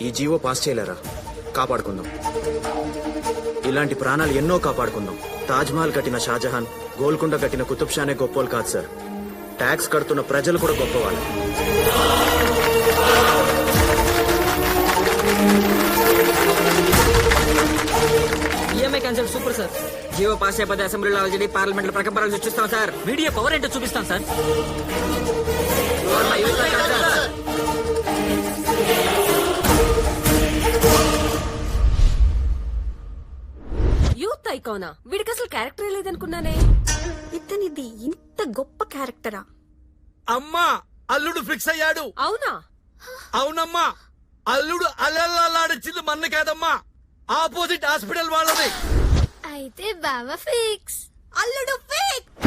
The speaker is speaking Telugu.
ఈ జీవో పాస్ చేయలేరా? కాపాడుకుందాం. ఇలాంటి ప్రాణాలు ఎన్నో కాపాడుకుందాం. తాజ్మహల్ కట్టిన షాజహాన్, గోల్కొండ కట్టిన కుతుబ్ షానే గొప్పోలు కాదు సార్. ట్యాక్స్ కడుతున్న ప్రజలు కూడా గొప్పవాళ్ళు. EMI cancel super sir. GO pass అయిపోతే అసెంబ్లీలో అలజడి, పార్లమెంట్ లో ప్రకంపనలు సృష్టిస్తాం సార్. మీడియా పవర్ ఏంటో చూపిస్తాం సార్. యూత్ ఐకానా? వీడికి అసలు క్యారెక్టర్ లేదనుకున్నానే. ఇతనిది ఇంత గొప్ప క్యారెక్టరా? అమ్మా, అల్లుడు ఫిక్స్ అయ్యాడు. అవునా? అవునమ్మా, అల్లుడు అల్లల్లాడిచ్చింది మన్ను కాదమ్మా, ఆపోజిట్ హాస్పిటల్ వాళ్ళది. అయితే బావ ఫిక్స్. అల్లుడు ఫిక్స్.